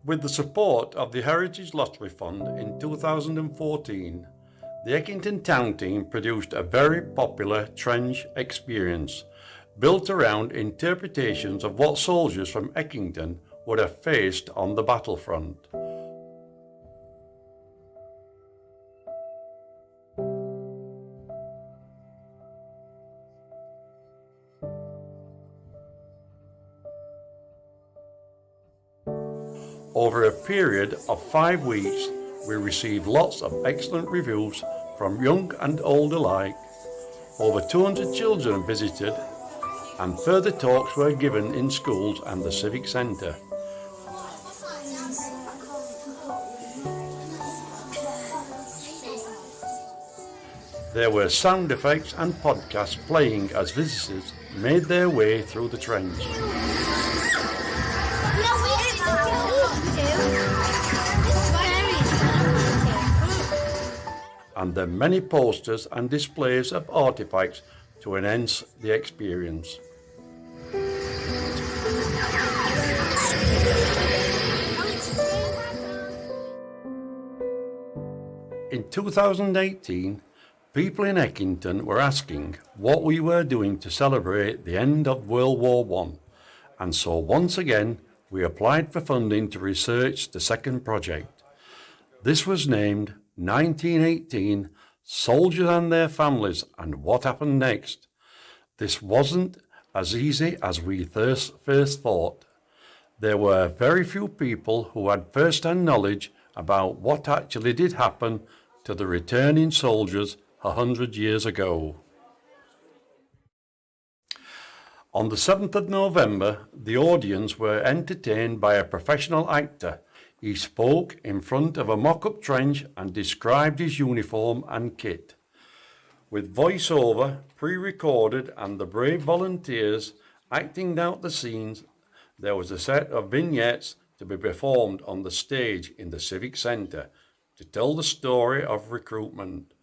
With the support of the Heritage Lottery Fund in 2014, the Eckington Town Team produced a very popular trench experience built around interpretations of what soldiers from Eckington would have faced on the battlefront. Over a period of 5 weeks, we received lots of excellent reviews from young and old alike. Over 200 children visited, and further talks were given in schools and the Civic Centre. There were sound effects and podcasts playing as visitors made their way through the trench. And there are many posters and displays of artifacts to enhance the experience. In 2018, people in Eckington were asking what we were doing to celebrate the end of World War I, and so once again we applied for funding to research the second project. This was named 1918 Soldiers and Their Families and What Happened Next. This wasn't as easy as we first thought. There were very few people who had first-hand knowledge about what actually did happen to the returning soldiers 100 years ago. On the 7th of November, the audience were entertained by a professional actor. He spoke in front of a mock-up trench and described his uniform and kit. With voice-over, pre-recorded, and the brave volunteers acting out the scenes, there was a set of vignettes to be performed on the stage in the Civic Centre to tell the story of recruitment.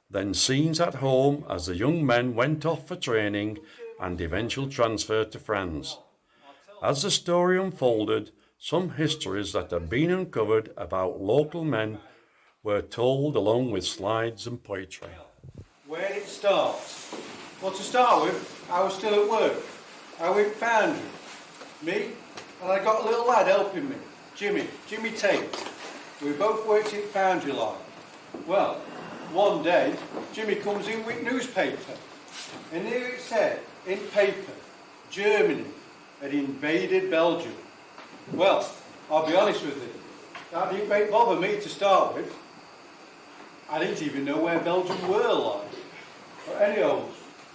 Then scenes at home as the young men went off for training and eventual transfer to France. As the story unfolded, some histories that have been uncovered about local men were told along with slides and poetry. Where did it start? Well, to start with, I was still at work. I went foundry. Me, and I got a little lad helping me, Jimmy Tate. We both worked in foundry line. Well, one day, Jimmy comes in with newspaper, and here it said, in paper, Germany had invaded Belgium. Well, I'll be honest with you, that didn't bother me to start with. I didn't even know where Belgium were like. But anyhow,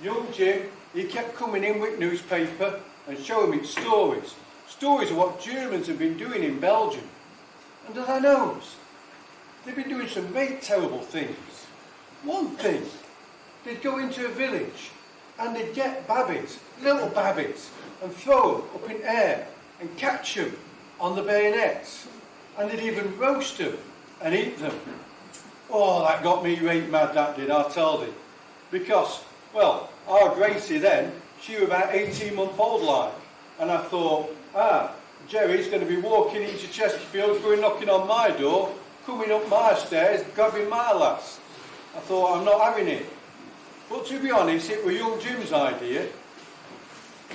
young Jim, he kept coming in with newspaper and showing me stories of what Germans have been doing in Belgium. And as I knows, they've been doing some very terrible things. One thing, they'd go into a village and they'd get babbies, little babbies, and throw them up in air and catch them on the bayonets, and they'd even roast them and eat them. Oh, that got me right mad, that did, I'll tell thee. Because, well, our Gracie then, she was about 18-month-old like, and I thought, Jerry's going to be walking into Chesterfield, going knocking on my door, coming up my stairs, grabbing my lass. I thought, I'm not having it. But to be honest, it was young Jim's idea.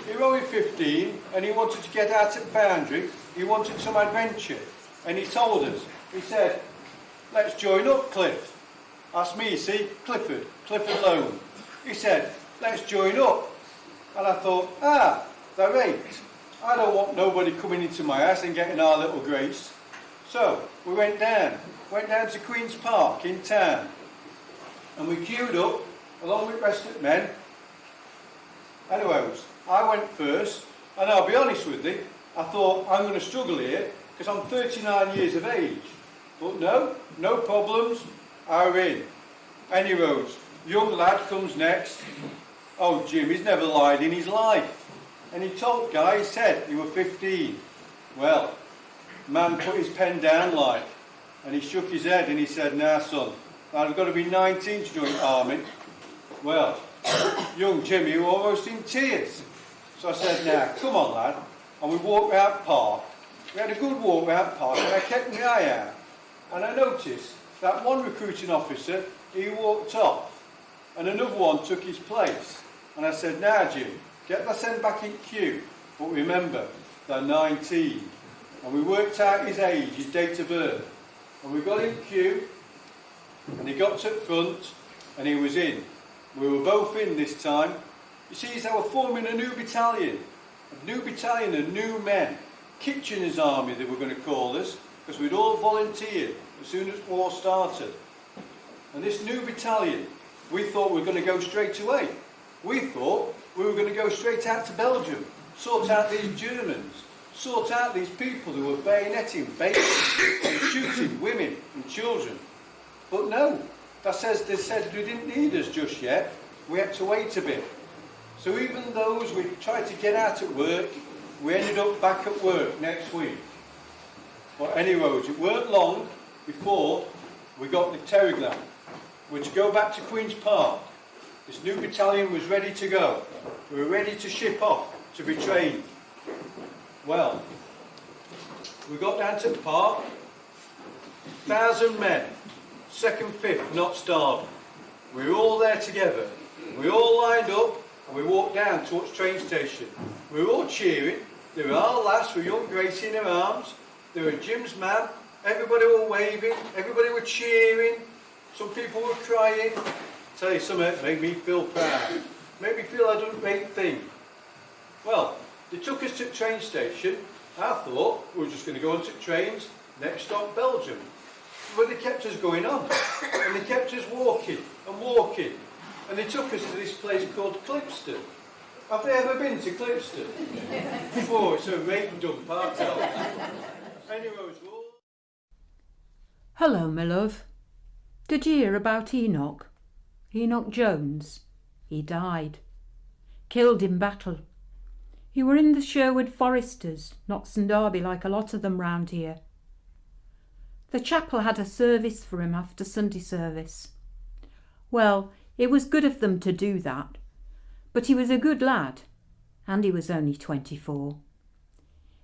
He was only 15 and he wanted to get out at foundry, he wanted some adventure, and he told us, he said, let's join up, Cliff. That's me, see, Clifford Lone. He said, let's join up. And I thought, they're right. I don't want nobody coming into my house and getting our little Grace. So we went down to Queen's Park in town, and we queued up along with the rest of the men. Anyways, I went first, and I'll be honest with you, I thought I'm going to struggle here because I'm 39 years of age. But no problems, I win. Anyways, young lad comes next. Oh, Jim, he's never lied in his life. And he told guy, he said he was 15. Well, man put his pen down like, and he shook his head and he said, nah son, I've got to be 19 to join the army. Well, young Jimmy was almost in tears. So I said, nah, come on lad. And we walked out the park, We had a good walk round the park and I kept my eye out. And I noticed that one recruiting officer, he walked off and another one took his place. And I said, now Jim, get the send back in queue. But remember, they're 19. And we worked out his age, his date of birth. And we got in queue and he got to the front and he was in. We were both in this time. You see, they were forming a new battalion of new men. Kitchener's Army, they were going to call us, because we'd all volunteered as soon as war started. And this new battalion, we thought we were going to go straight away. We thought we were going to go straight out to Belgium, sort out these Germans, sort out these people who were bayoneting, baiting, and shooting women and children. But no, they said they didn't need us just yet. We had to wait a bit. So even those we tried to get out at work, we ended up back at work next week. But anyways, it weren't long before we got the telegram. We were to go back to Queen's Park. This new battalion was ready to go. We were ready to ship off to be trained. Well, we got down to the park, 1,000 men, 2nd, 5th, not starving. We were all there together. We all lined up and we walked down towards the train station. We were all cheering. There were our lads with young Gracie in their arms. There were Jim's man. Everybody were waving. Everybody were cheering. Some people were crying. Tell you something, it made me feel proud. Made me feel I'd done a great thing. Well, they took us to the train station. I thought we were just going to go onto the trains, next stop Belgium. But they kept us going on. And they kept us walking and walking. And they took us to this place called Clipston. Have they ever been to Clipston? Oh, it's a rate done part of. Anyways, Hello, my love. Did you hear about Enoch? Enoch Jones? He died. Killed in battle. He were in the Sherwood Foresters, not St Derby like a lot of them round here. The chapel had a service for him after Sunday service. Well, it was good of them to do that, but he was a good lad, and he was only 24.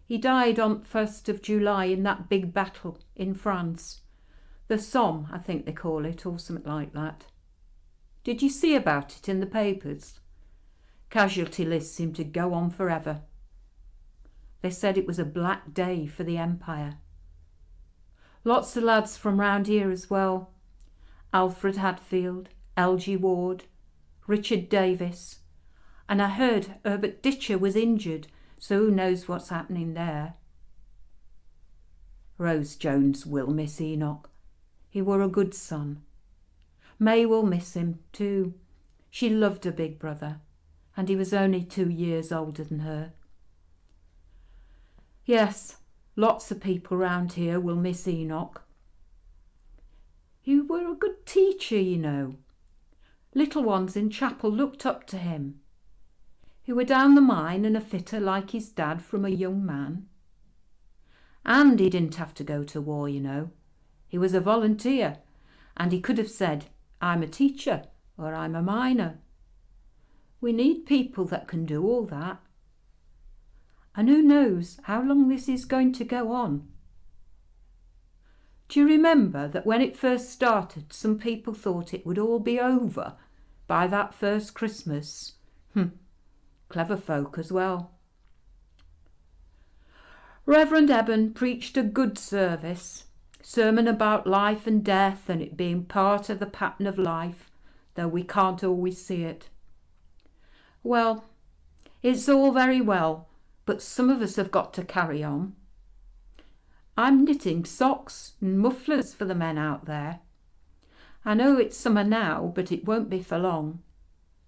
He died on 1st of July in that big battle in France. The Somme, I think they call it, or something like that. Did you see about it in the papers? Casualty lists seem to go on forever. They said it was a black day for the Empire. Lots of lads from round here as well. Alfred Hadfield, L.G. Ward, Richard Davis, and I heard Herbert Ditcher was injured, so who knows what's happening there. Rose Jones will miss Enoch. He were a good son. May will miss him too. She loved her big brother, and he was only 2 years older than her. Yes, lots of people round here will miss Enoch. He were a good teacher, you know. Little ones in chapel looked up to him. He were down the mine and a fitter like his dad from a young man. And he didn't have to go to war, you know. He was a volunteer, and he could have said, I'm a teacher or I'm a miner. We need people that can do all that. And who knows how long this is going to go on. Do you remember that when it first started, some people thought it would all be over by that first Christmas? Clever folk as well. Reverend Eben preached a good service, sermon about life and death and it being part of the pattern of life, though we can't always see it. Well, it's all very well, but some of us have got to carry on. I'm knitting socks and mufflers for the men out there. I know it's summer now, but it won't be for long.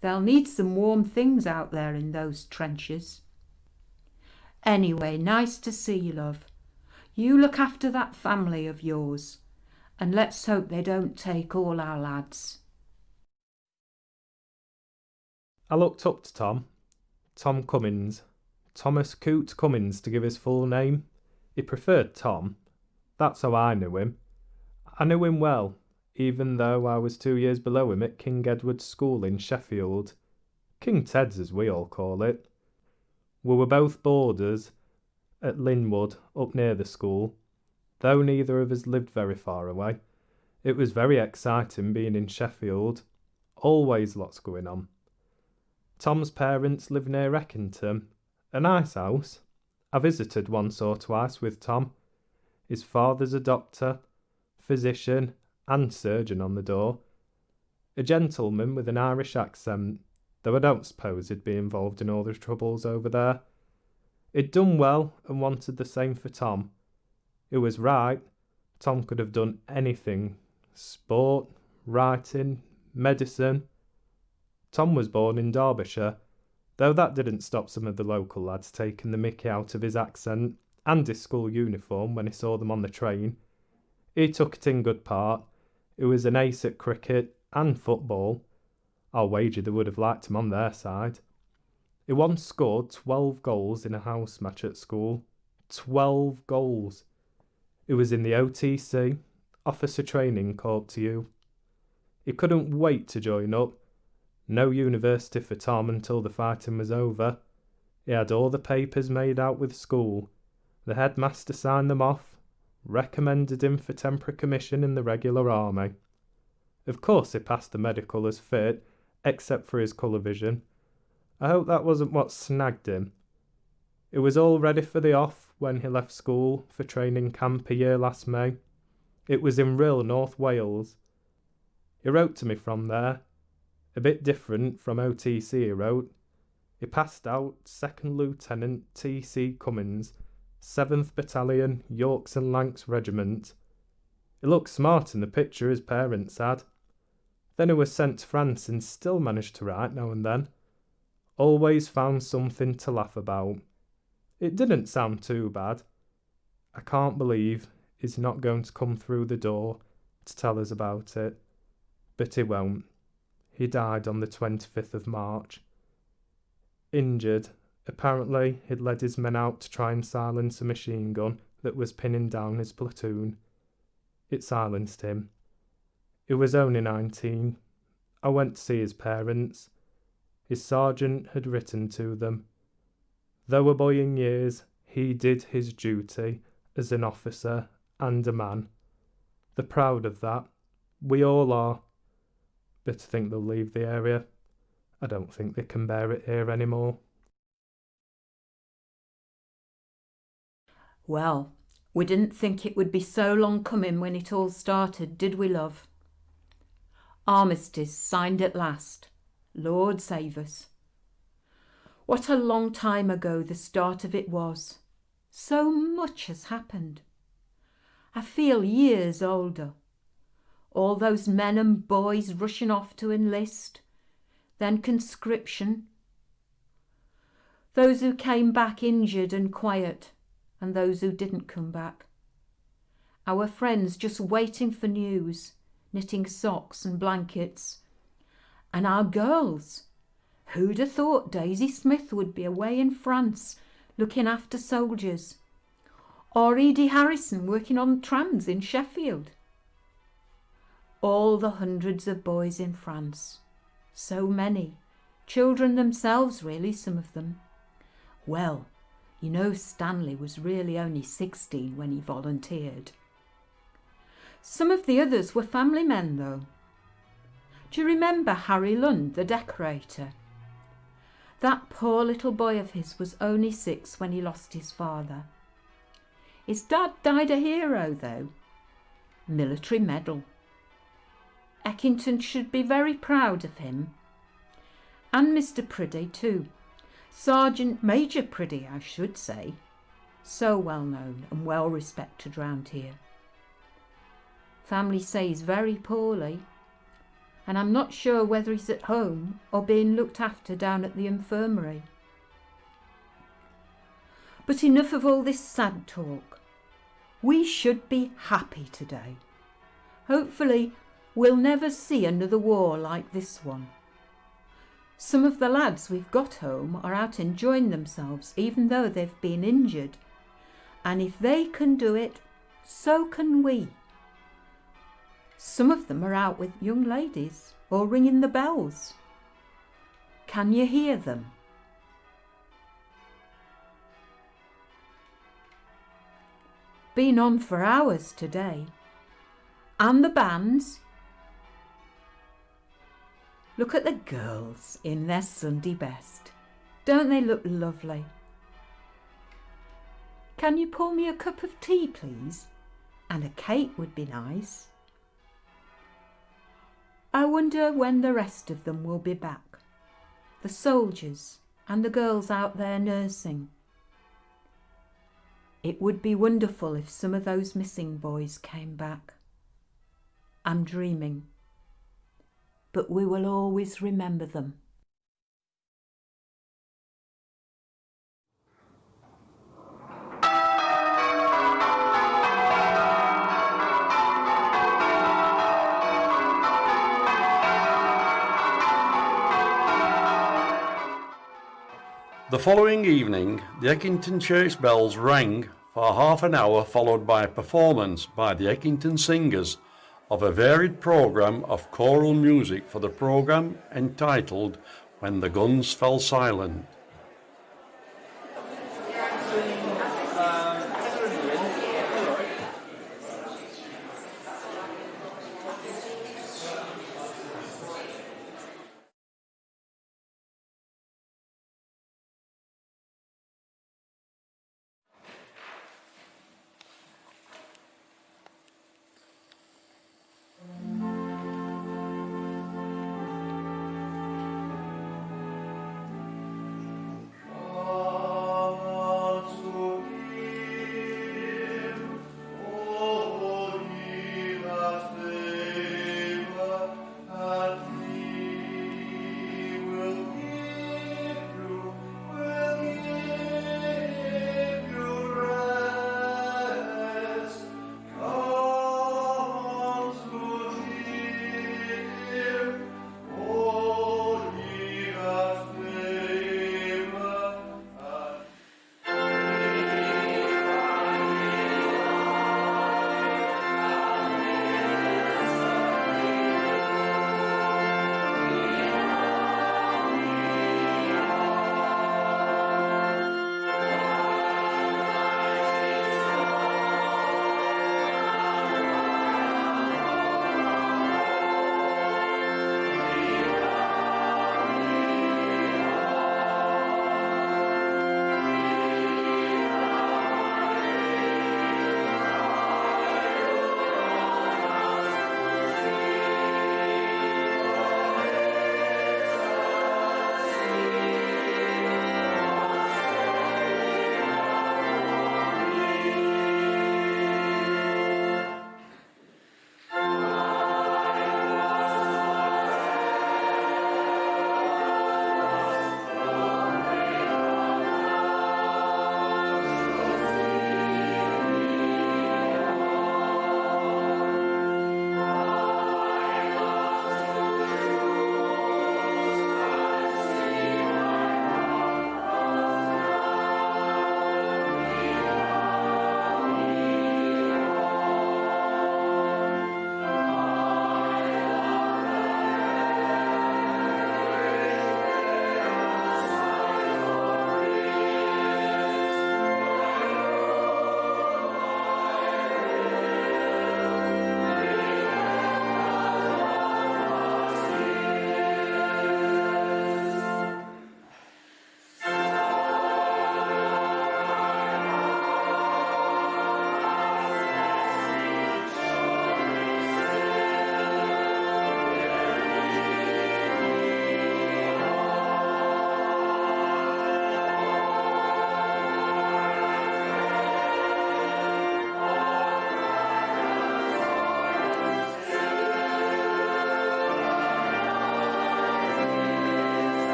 They'll need some warm things out there in those trenches. Anyway, nice to see you, love. You look after that family of yours, and let's hope they don't take all our lads. I looked up to Tom Cummins, Thomas Coote Cummins to give his full name. He preferred Tom. That's how I knew him. I knew him well, even though I was 2 years below him at King Edward's School in Sheffield. King Ted's as we all call it. We were both boarders, at Linwood, up near the school. Though neither of us lived very far away, it was very exciting being in Sheffield. Always lots going on. Tom's parents live near Eckington, a nice house. I visited once or twice with Tom. His father's a doctor, physician and surgeon on the door. A gentleman with an Irish accent, though I don't suppose he'd be involved in all the troubles over there. He'd done well and wanted the same for Tom. It was right. Tom could have done anything. Sport, writing, medicine. Tom was born in Derbyshire, though that didn't stop some of the local lads taking the mickey out of his accent and his school uniform when he saw them on the train. He took it in good part. He was an ace at cricket and football. I'll wager they would have liked him on their side. He once scored 12 goals in a house match at school. 12 goals. It was in the OTC, Officer Training Corps to you. He couldn't wait to join up. No university for Tom until the fighting was over. He had all the papers made out with school. The headmaster signed them off, recommended him for temporary commission in the regular army. Of course he passed the medical as fit, except for his colour vision. I hope that wasn't what snagged him. He was all ready for the off when he left school for training camp a year last May. It was in Rhyl, North Wales. He wrote to me from there. A bit different from OTC, he wrote. He passed out 2nd Lieutenant T.C. Cummins, 7th Battalion, Yorks and Lancs Regiment. He looked smart in the picture his parents had. Then he was sent to France and still managed to write now and then. Always found something to laugh about. It didn't sound too bad. I can't believe he's not going to come through the door to tell us about it. But he won't. He died on the 25th of March. Injured. Apparently, he'd led his men out to try and silence a machine gun that was pinning down his platoon. It silenced him. He was only 19. I went to see his parents. His sergeant had written to them. Though a boy in years, he did his duty as an officer and a man. They're proud of that. We all are. But I think they'll leave the area. I don't think they can bear it here anymore. Well, we didn't think it would be so long coming when it all started, did we, love? Armistice signed at last. Lord save us. What a long time ago the start of it was. So much has happened. I feel years older. All those men and boys rushing off to enlist, then conscription. Those who came back injured and quiet, and those who didn't come back. Our friends just waiting for news, knitting socks and blankets. And our girls. Who'd have thought Daisy Smith would be away in France looking after soldiers? Or Edie Harrison working on trams in Sheffield? All the hundreds of boys in France. So many. Children themselves, really, some of them. Well, you know Stanley was really only 16 when he volunteered. Some of the others were family men, though. Do you remember Harry Lund, the decorator? That poor little boy of his was only 6 when he lost his father. His dad died a hero, though. Military medal. Eckington should be very proud of him. And Mr. Priddy too. Sergeant Major Priddy, I should say. So well known and well respected round here. Family say he's very poorly, and I'm not sure whether he's at home or being looked after down at the infirmary. But enough of all this sad talk. We should be happy today. Hopefully we'll never see another war like this one. Some of the lads we've got home are out enjoying themselves even though they've been injured. And if they can do it, so can we. Some of them are out with young ladies or ringing the bells. Can you hear them? Been on for hours today. And the bands. Look at the girls in their Sunday best. Don't they look lovely? Can you pour me a cup of tea, please? And a cake would be nice. I wonder when the rest of them will be back. The soldiers and the girls out there nursing. It would be wonderful if some of those missing boys came back. I'm dreaming, but we will always remember them. The following evening, the Eckington church bells rang for half an hour, followed by a performance by the Eckington Singers of a varied programme of choral music for the programme entitled When the Guns Fell Silent.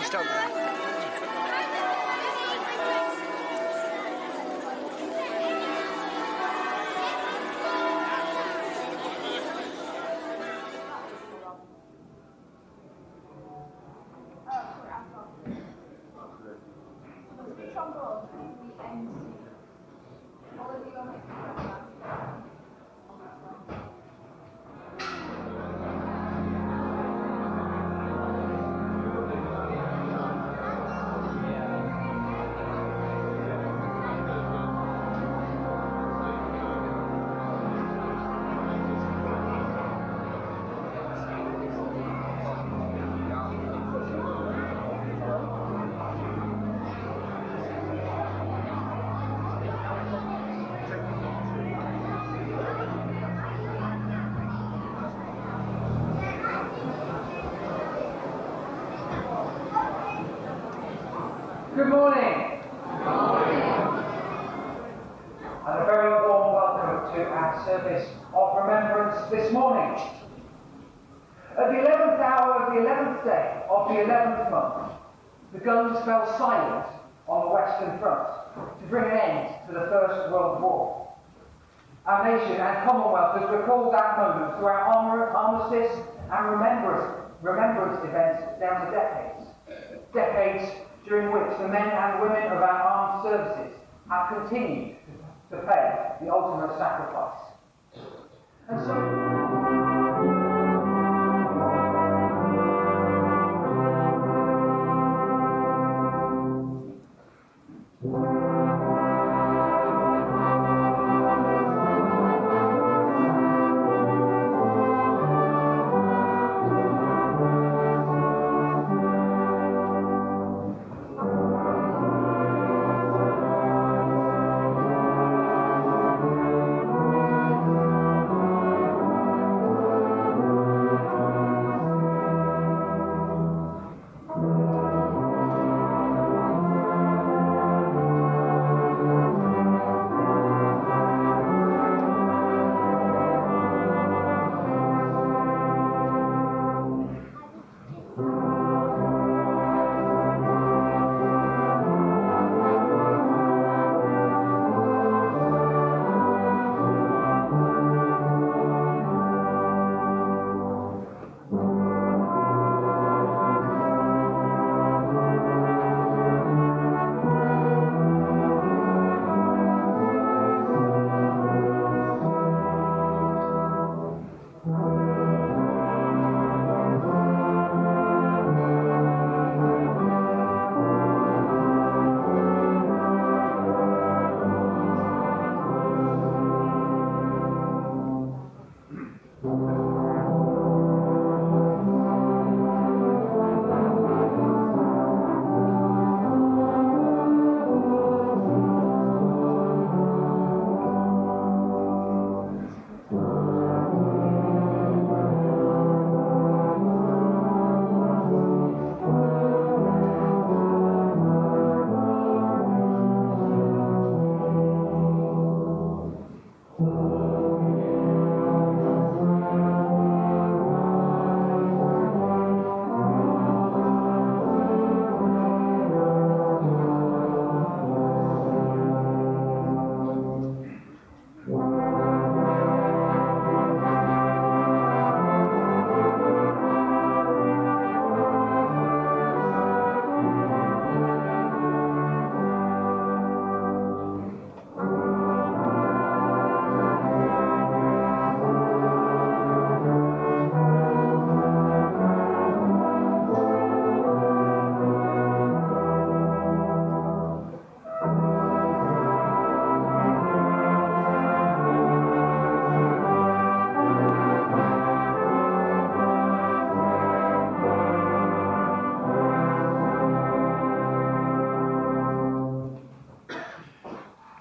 stop there. Good morning. And a very warm welcome to our service of remembrance this morning. At the 11th hour of the 11th day of the 11th month, the guns fell silent on the Western Front to bring an end to the First World War. Our nation and Commonwealth has recalled that moment through our armistice and remembrance events down the decades. Decades during which the men and women of our armed services have continued to pay the ultimate sacrifice. And so...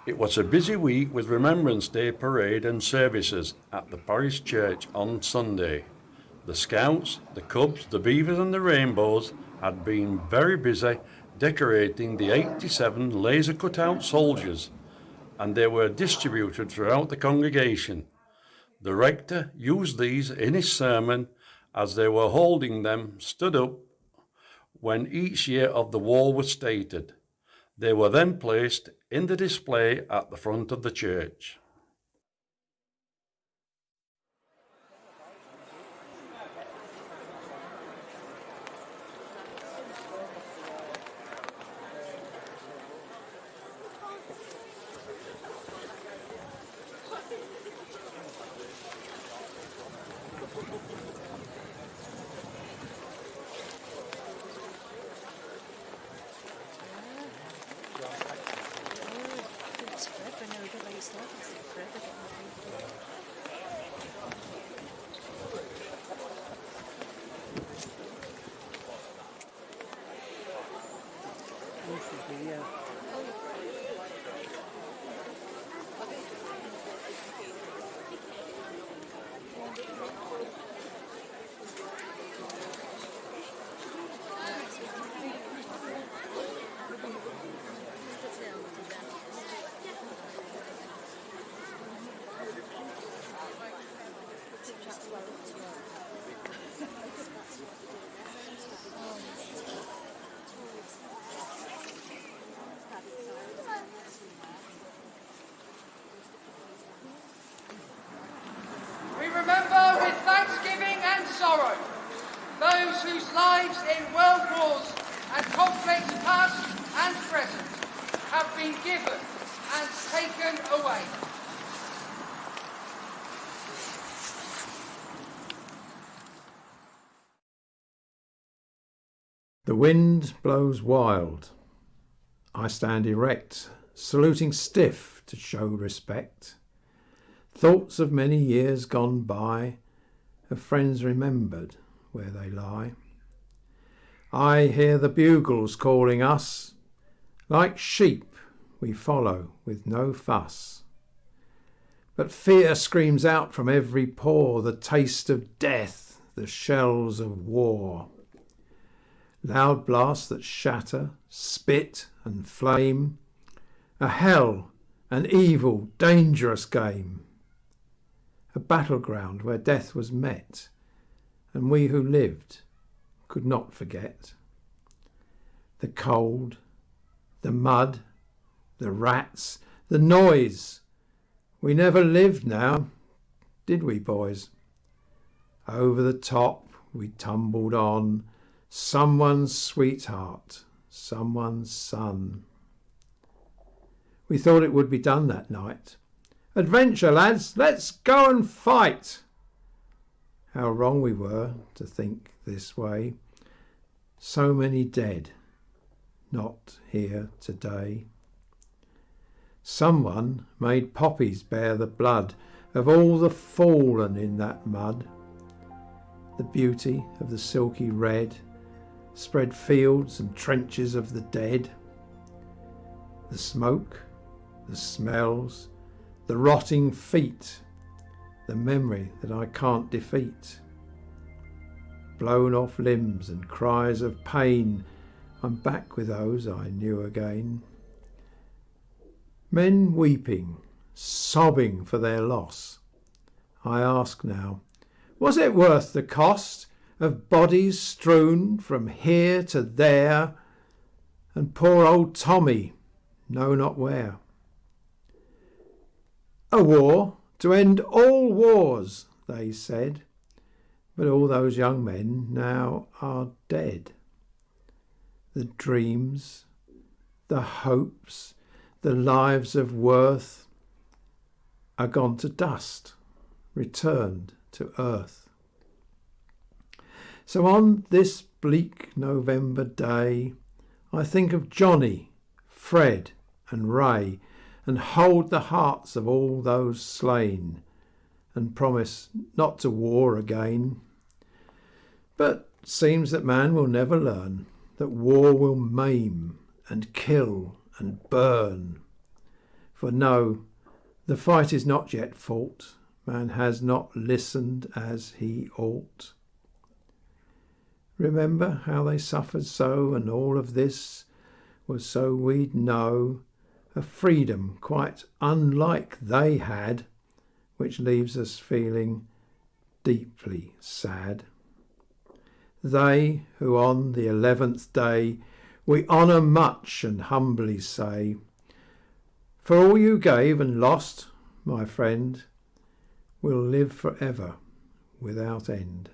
It was a busy week with Remembrance Day parade and services at the parish church on Sunday. The Scouts, the Cubs, the Beavers and the Rainbows had been very busy decorating the 87 laser cut-out soldiers, and they were distributed throughout the congregation. The rector used these in his sermon as they were holding them stood up when each year of the war was stated. They were then placed in the display at the front of the church. We remember with thanksgiving and sorrow those whose lives in world wars and conflicts past and present have been given and taken away. The wind blows wild. I stand erect, saluting stiff to show respect. Thoughts of many years gone by, of friends remembered where they lie. I hear the bugles calling us. Like sheep we follow with no fuss. But fear screams out from every pore, the taste of death, the shells of war. Loud blasts that shatter, spit and flame, a hell, an evil, dangerous game. A battleground where death was met, and we who lived could not forget. The cold, the mud, the rats, the noise. We never lived now, did we, boys? Over the top we tumbled on, someone's sweetheart, someone's son. We thought it would be done that night. Adventure, lads, let's go and fight. How wrong we were to think this way. So many dead, not here today. Someone made poppies bear the blood of all the fallen in that mud. The beauty of the silky red spread fields and trenches of the dead. The smoke, the smells, the rotting feet, the memory that I can't defeat. Blown off limbs and cries of pain, I'm back with those I knew again. Men weeping, sobbing for their loss. I ask now, was it worth the cost of bodies strewn from here to there, and poor old Tommy, know not where? A war to end all wars, they said, but all those young men now are dead. The dreams, the hopes, the lives of worth are gone to dust, returned to earth. So on this bleak November day, I think of Johnny, Fred and Ray, and hold the hearts of all those slain, and promise not to war again. But seems that man will never learn that war will maim and kill and burn. For no, the fight is not yet fought, man has not listened as he ought. Remember how they suffered so, and all of this was so we'd know a freedom quite unlike they had, which leaves us feeling deeply sad. they who on the 11th day we honour much and humbly say, for all you gave and lost, my friend, will live for ever without end.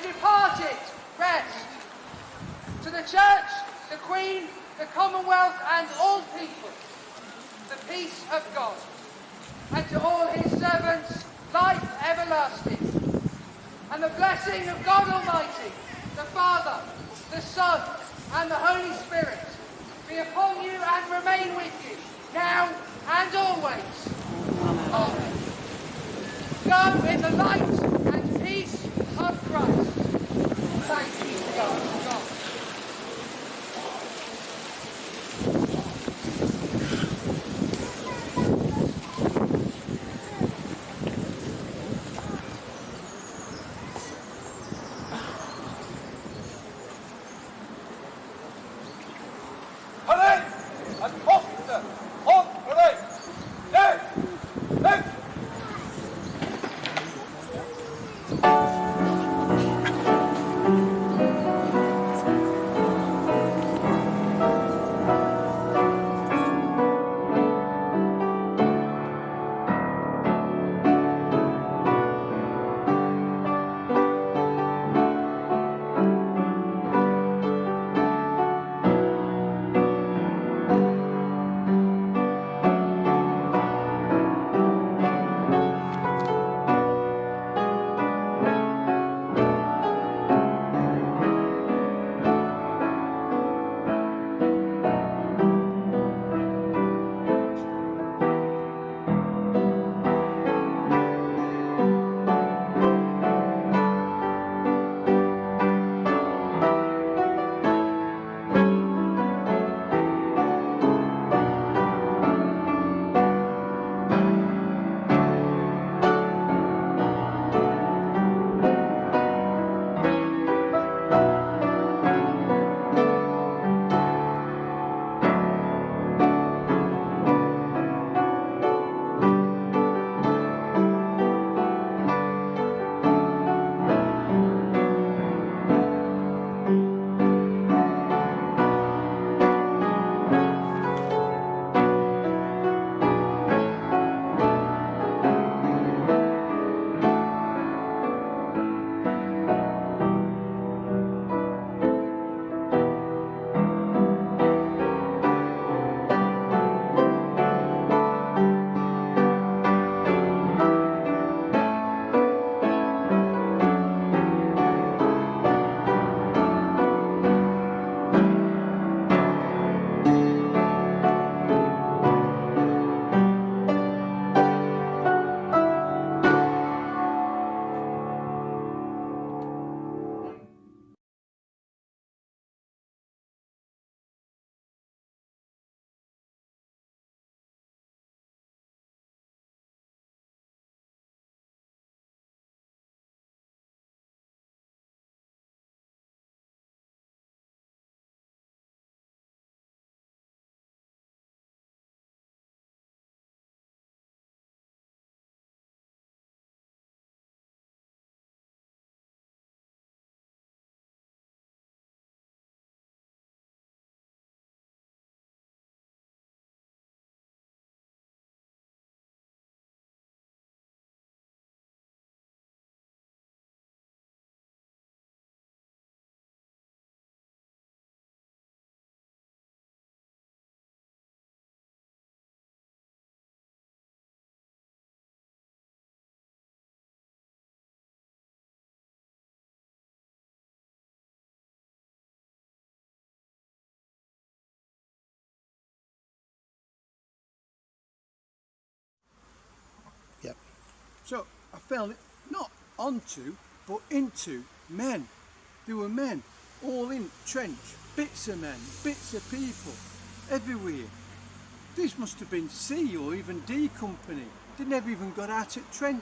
departed, rest. To the Church, the Queen, the Commonwealth, and all people, the peace of God. And to all his servants, life everlasting. And the blessing of God Almighty, the Father, the Son, and the Holy Spirit be upon you and remain with you, now and always. Amen. Go in the light and peace of Christ. Thanks be to God. Yep. So I fell not onto, but into men. There were men all in trench, bits of men, bits of people, everywhere. This must have been C or even D company. They never even got out at trench.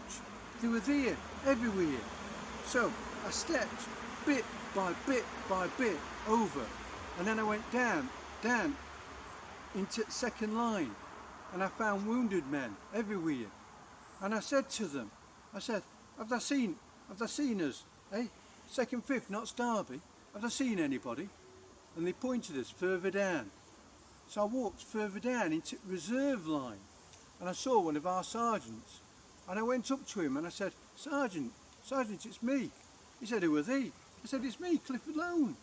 They were there, everywhere. So I stepped bit by bit by bit over, and then I went down into the second line, and I found wounded men everywhere. And I said to them, I said, have they seen us, eh? Second, fifth, not Derby. Have they seen anybody? And they pointed us further down. So I walked further down into reserve line, and I saw one of our sergeants, and I went up to him and I said, Sergeant, it's me. He said, who are thee? I said, it's me, Clifford Lone.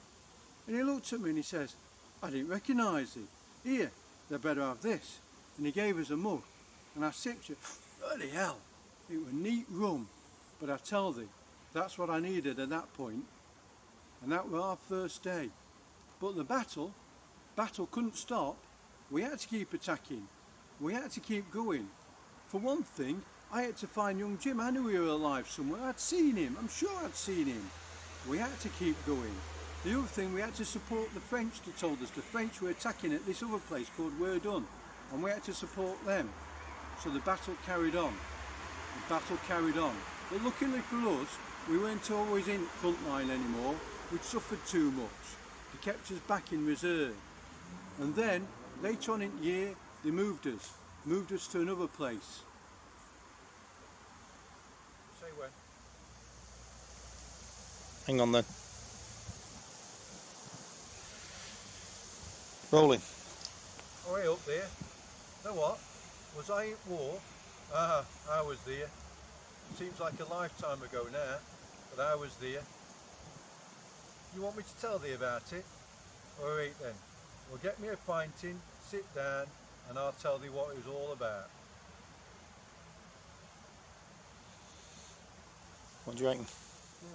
And he looked at me and he says, I didn't recognise thee. Here, they'd better have this. And he gave us a mug, and I sipped it. Bloody hell, it was neat rum. But I tell thee, that's what I needed at that point. And that was our first day. But the battle couldn't stop. We had to keep attacking. We had to keep going. For one thing, I had to find young Jim. I knew he was alive somewhere. I'd seen him. I'm sure I'd seen him. We had to keep going. The other thing, we had to support the French, they told us. The French were attacking at this other place called Verdun, and we had to support them. So the battle carried on. The battle carried on. But luckily for us, we weren't always in front line anymore. We'd suffered too much. They kept us back in reserve. And then, later on in the year, they moved us to another place. Say when? Hang on then. Rolling. Oh, hey, up there. Know what? Was I at war? I was there. Seems like a lifetime ago now, but I was there. You want me to tell thee about it? Alright then. Well, get me a pint in, sit down, and I'll tell thee what it was all about. What do you reckon? Yeah.